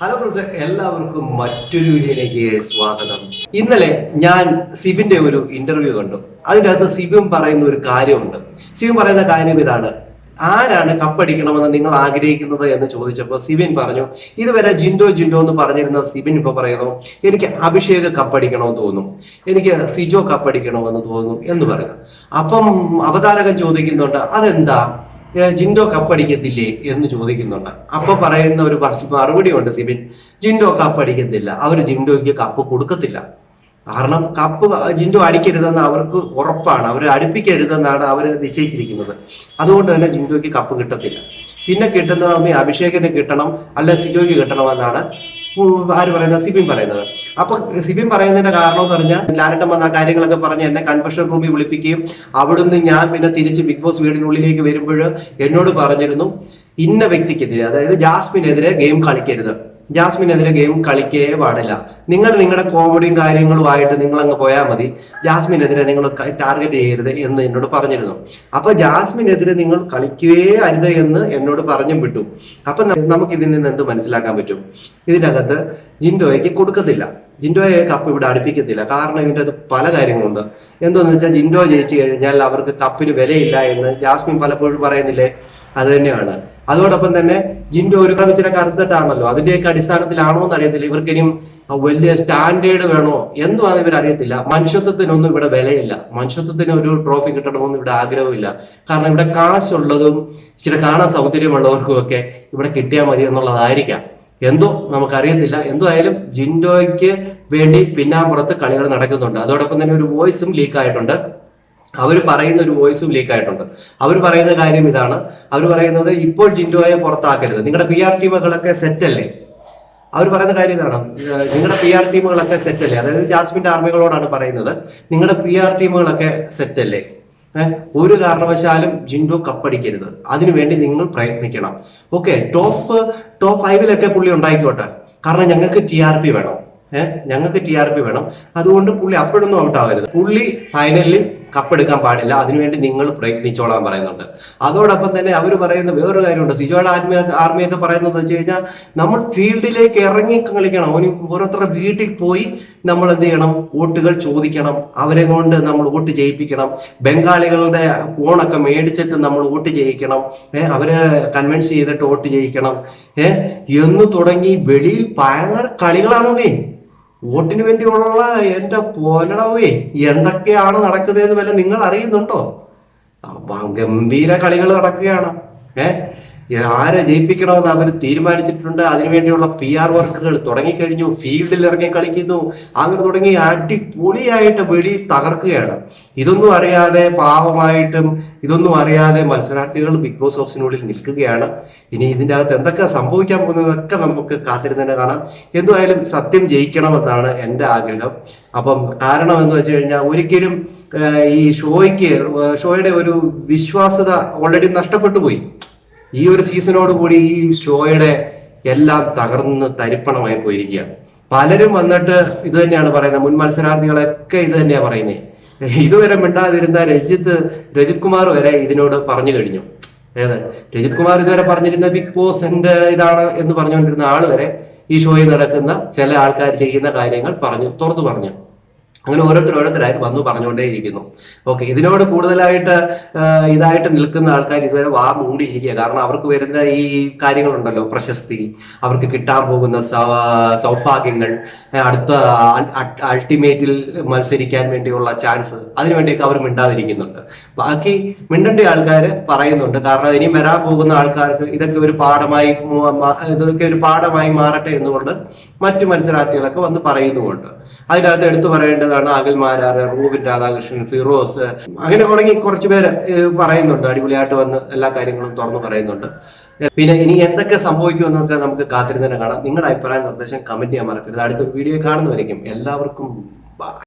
Hello friends, എല്ലാവർക്കും മറ്റൊരു വീഡിയോയിലേക്ക് സ്വാഗതം. ഇന്നലെ ഞാൻ സിബിന്റെ ഒരു ഇന്റർവ്യൂ കണ്ടു. അതിൻ്റെ അകത്ത് സിബിൻ പറയുന്ന ഒരു കാര്യമുണ്ട്. സിബിൻ പറയുന്ന കാര്യം ഇതാണ്: ആരാണ് കപ്പടിക്കണമെന്ന് നിങ്ങൾ ആഗ്രഹിക്കുന്നത് എന്ന് ചോദിച്ചപ്പോൾ സിബിൻ പറഞ്ഞു, ഇതുവരെ ജിൻഡോ എന്ന് പറഞ്ഞിരുന്ന സിബിൻ ഇപ്പൊ പറയുന്നു, എനിക്ക് അഭിഷേക് കപ്പടിക്കണമെന്ന് തോന്നും, എനിക്ക് സിജോ കപ്പടിക്കണമെന്ന് തോന്നുന്നു എന്ന് പറയുന്നു. അപ്പം അവതാരകൻ ചോദിക്കുന്നുണ്ട്, അതെന്താ ജിൻഡോ കപ്പടിക്കത്തില്ലേ എന്ന് ചോദിക്കുന്നുണ്ട്. അപ്പൊ പറയുന്ന ഒരു മറുപടി ഉണ്ട് സിബിൻ: ജിൻഡോ കപ്പടിക്കത്തില്ല, അവർ ജിൻഡോയ്ക്ക് കപ്പ് കൊടുക്കത്തില്ല. കാരണം കപ്പ് ജിൻഡോ അടിക്കരുതെന്ന് അവർക്ക് ഉറപ്പാണ്, അവർ അടുപ്പിക്കരുതെന്നാണ് അവർ നിശ്ചയിച്ചിരിക്കുന്നത്. അതുകൊണ്ട് തന്നെ ജിൻഡോയ്ക്ക് കപ്പ് കിട്ടത്തില്ല. പിന്നെ കിട്ടുന്നത് അഭിഷേകിന് കിട്ടണം, അല്ല സിജോയ്ക്ക് കിട്ടണമെന്നാണ് ആര് പറയുന്നത്? സിബിൻ പറയുന്നത്. അപ്പൊ സിബിൻ പറയുന്നതിന്റെ കാരണം എന്ന് പറഞ്ഞാൽ, ലാലേട്ടൻ വന്ന കാര്യങ്ങളൊക്കെ പറഞ്ഞ് എന്നെ കൺഫെഷൻ റൂമിൽ വിളിപ്പിക്കുകയും അവിടുന്ന് ഞാൻ പിന്നെ തിരിച്ച് ബിഗ് ബോസ് വീടിനുള്ളിലേക്ക് വരുമ്പോൾ എന്നോട് പറഞ്ഞിരുന്നു, ഇന്ന വ്യക്തിക്കെതിരെ, അതായത് ജാസ്മിനെതിരെ ഗെയിം കളിക്കരുത്, ജാസ്മിനെതിരെ ഗെയിം കളിക്കേ പാടില്ല, നിങ്ങൾ നിങ്ങളുടെ കോമഡിയും കാര്യങ്ങളുമായിട്ട് നിങ്ങൾ അങ്ങ് പോയാൽ മതി, ജാസ്മിനെതിരെ നിങ്ങൾ ടാർഗറ്റ് ചെയ്യരുത് എന്ന് എന്നോട് പറഞ്ഞിരുന്നു. അപ്പൊ ജാസ്മിനെതിരെ നിങ്ങൾ കളിക്കുകയേ അരുത് എന്ന് എന്നോട് പറഞ്ഞും വിട്ടു. അപ്പൊ നമുക്ക് ഇതിൽ നിന്ന് എന്ത് മനസ്സിലാക്കാൻ പറ്റും? ഇതിനകത്ത് ജിൻഡോയ്ക്ക് കൊടുക്കത്തില്ല, ജിൻഡോയെ കപ്പ് ഇവിടെ അടുപ്പിക്കത്തില്ല. കാരണം ഇതിൻ്റെ അത് പല കാര്യങ്ങളുണ്ട്. എന്തോന്ന് വെച്ചാൽ, ജിൻഡോ ജയിച്ചു കഴിഞ്ഞാൽ അവർക്ക് കപ്പിന് വിലയില്ല എന്ന് ജാസ്മിൻ പലപ്പോഴും പറയുന്നില്ലേ? അത് തന്നെയാണ്. അതോടൊപ്പം തന്നെ ജിൻഡോ ഒരു ഇച്ചിരി കറുത്തിട്ടാണല്ലോ, അതിന്റെയൊക്കെ അടിസ്ഥാനത്തിലാണോ എന്ന് അറിയത്തില്ല. ഇവർക്കിനിയും വലിയ സ്റ്റാൻഡേർഡ് വേണോ എന്തുവാന്ന് ഇവർ അറിയത്തില്ല. മനുഷ്യത്വത്തിനൊന്നും ഇവിടെ വിലയില്ല, മനുഷ്യത്വത്തിന് ഒരു ട്രോഫി കിട്ടണമെന്നും ഇവിടെ ആഗ്രഹമില്ല. കാരണം ഇവിടെ കാശുള്ളതും ഇച്ചിരി കാണാൻ സൗന്ദര്യമുള്ളവർക്കും ഒക്കെ ഇവിടെ കിട്ടിയാൽ മതി എന്നുള്ളതായിരിക്കാം. എന്തോ നമുക്കറിയത്തില്ല. എന്തായാലും ജിൻഡോയ്ക്ക് വേണ്ടി പിന്നാമ്പുറത്ത് കളികൾ നടക്കുന്നുണ്ട്. അതോടൊപ്പം തന്നെ ഒരു വോയിസും ലീക്ക് ആയിട്ടുണ്ട്. അവർ പറയുന്ന ഒരു വോയിസും ലീക്ക് ആയിട്ടുണ്ട്. അവർ പറയുന്ന കാര്യം ഇതാണ്: അവർ പറയുന്നത്, ഇപ്പോൾ ജിൻഡോയെ പുറത്താക്കരുത്, നിങ്ങളുടെ PR ടീമുകളൊക്കെ സെറ്റ് അല്ലേ? അവർ പറയുന്ന കാര്യം ഇതാണ്: നിങ്ങളുടെ PR ടീമുകളൊക്കെ സെറ്റ് അല്ലേ? അതായത് ജാസ്മിന്റെ ആർമികളോടാണ് പറയുന്നത്, നിങ്ങളുടെ PR ടീമുകളൊക്കെ സെറ്റ് അല്ലേ? ഒരു കാരണവശാലും ജിൻഡോ കപ്പടിക്കരുത്, അതിനുവേണ്ടി നിങ്ങൾ പ്രയത്നിക്കണം. ഓക്കെ, ടോപ്പ് 5 പുള്ളി ഉണ്ടായിക്കോട്ടെ, കാരണം ഞങ്ങൾക്ക് TRP വേണം, ഞങ്ങൾക്ക് TRP വേണം. അതുകൊണ്ട് പുള്ളി അപ്പോഴൊന്നും ഔട്ട് ആവരുത്. പുള്ളി ഫൈനലിൽ കപ്പെടുക്കാൻ പാടില്ല, അതിനുവേണ്ടി നിങ്ങൾ പ്രയത്നിച്ചോളാൻ പറയുന്നുണ്ട്. അതോടൊപ്പം തന്നെ അവർ പറയുന്ന വേറൊരു കാര്യമുണ്ട്. സിജോയുടെ ആർമിയൊക്കെ പറയുന്നത് വെച്ച് കഴിഞ്ഞാൽ, നമ്മൾ ഫീൽഡിലേക്ക് ഇറങ്ങി കളിക്കണം, ഓരോരുത്തരുടെ വീട്ടിൽ പോയി നമ്മൾ എന്ത് ചെയ്യണം? വോട്ടുകൾ ചോദിക്കണം, അവരെ കൊണ്ട് നമ്മൾ വോട്ട് ചെയ്യിപ്പിക്കണം, ബംഗാളികളുടെ ഫോണൊക്കെ മേടിച്ചിട്ട് നമ്മൾ വോട്ട് ചെയ്യിക്കണം, അവരെ കൺവിൻസ് ചെയ്തിട്ട് വോട്ട് ചെയ്യിക്കണം എന്ന് തുടങ്ങി വെളിയിൽ ഭയങ്കര കളികളാണെന്നേ. വോട്ടിന് വേണ്ടിയുള്ള എന്റെ പോലടവേ എന്തൊക്കെയാണ് നടക്കുന്നതെന്ന് വല്ല നിങ്ങൾ അറിയുന്നുണ്ടോ? ഗംഭീര കളികൾ നടക്കുകയാണ്. ആരെ ജയിപ്പിക്കണമെന്ന് അവർ തീരുമാനിച്ചിട്ടുണ്ട്. അതിനുവേണ്ടിയുള്ള PR വർക്കുകൾ തുടങ്ങിക്കഴിഞ്ഞു, ഫീൽഡിൽ ഇറങ്ങി കളിക്കുന്നു, അങ്ങനെ തുടങ്ങി അടിപൊളിയായിട്ട് വെളിയിൽ തകർക്കുകയാണ്. ഇതൊന്നും അറിയാതെ പാവമായിട്ടും ഇതൊന്നും അറിയാതെ മത്സരാർത്ഥികൾ ബിഗ് ബോസ് ഹൗസിനുള്ളിൽ നിൽക്കുകയാണ്. ഇനി ഇതിൻ്റെ അകത്ത് എന്തൊക്കെ സംഭവിക്കാൻ പോകുന്നതൊക്കെ നമുക്ക് കാത്തിരുന്ന് കാണാം. എന്തായാലും സത്യം ജയിക്കണമെന്നാണ് എൻ്റെ ആഗ്രഹം. അപ്പം കാരണം എന്ന് വെച്ച് കഴിഞ്ഞാൽ, ഒരിക്കലും ഈ ഷോയുടെ ഒരു വിശ്വാസ്യത ഓൾറെഡി നഷ്ടപ്പെട്ടു പോയി. ഈ ഒരു സീസണോട് കൂടി ഈ ഷോയുടെ എല്ലാം തകർന്ന് തരിപ്പണമായി പോയിരിക്കുകയാണ്. പലരും വന്നിട്ട് ഇത് തന്നെയാണ് പറയുന്നത്, മുൻ മത്സരാർത്ഥികളൊക്കെ ഇത് തന്നെയാണ് പറയുന്നത്. ഇതുവരെ മിണ്ടാതിരുന്ന രജിത് കുമാർ വരെ ഇതിനോട് പറഞ്ഞു കഴിഞ്ഞു. രജിത് കുമാർ ഇതുവരെ പറഞ്ഞിരുന്ന ബിഗ് ബോസിന്റെ ഇതാണ് എന്ന് പറഞ്ഞുകൊണ്ടിരുന്ന ആള് വരെ ഈ ഷോയിൽ നടക്കുന്ന ചില ആൾക്കാർ ചെയ്യുന്ന കാര്യങ്ങൾ തുറന്നു പറഞ്ഞു. അങ്ങനെ ഓരോരുത്തരായിട്ട് വന്നു പറഞ്ഞുകൊണ്ടേയിരിക്കുന്നു. ഓക്കെ, ഇതിനോട് കൂടുതലായിട്ട് ഇതായിട്ട് നിൽക്കുന്ന ആൾക്കാർ ഇതുവരെ വാ മൂടിയിരിക്കുക. കാരണം അവർക്ക് വരുന്ന ഈ കാര്യങ്ങളുണ്ടല്ലോ, പ്രശസ്തി, അവർക്ക് കിട്ടാൻ പോകുന്ന സൗഭാഗ്യങ്ങൾ, അടുത്ത അൾട്ടിമേറ്റിൽ മത്സരിക്കാൻ വേണ്ടിയുള്ള ചാൻസ്, അതിനുവേണ്ടിയൊക്കെ അവർ മിണ്ടാതിരിക്കുന്നുണ്ട്. ബാക്കി മിണ്ടേണ്ട ആൾക്കാർ പറയുന്നുണ്ട്. കാരണം ഇനി വരാൻ പോകുന്ന ആൾക്കാർക്ക് ഇതൊക്കെ ഒരു പാഠമായി മാറട്ടെ എന്നുകൊണ്ട് മറ്റു മത്സരാർത്ഥികളൊക്കെ വന്ന് പറയുന്നുമുണ്ട്. അതിനകത്ത് എടുത്തു പറയേണ്ടതാണ് അഖിൽമാരാർ, റൂബിൻ രാധാകൃഷ്ണൻ, ഫിറോസ്, അങ്ങനെ തുടങ്ങി കുറച്ചു പേര് പറയുന്നുണ്ട്. അടിപൊളിയായിട്ട് വന്ന് എല്ലാ കാര്യങ്ങളും തുറന്നു പറയുന്നുണ്ട്. പിന്നെ ഇനി എന്തൊക്കെ സംഭവിക്കുമെന്നൊക്കെ നമുക്ക് കാത്തിരുന്ന് തന്നെ കാണാം. നിങ്ങളുടെ അഭിപ്രായ നിർദ്ദേശം കമന്റ് ചെയ്യാൻ മറക്കരുത്. അടുത്തൊരു വീഡിയോ കാണുന്നവരേക്കും എല്ലാവർക്കും ബൈ.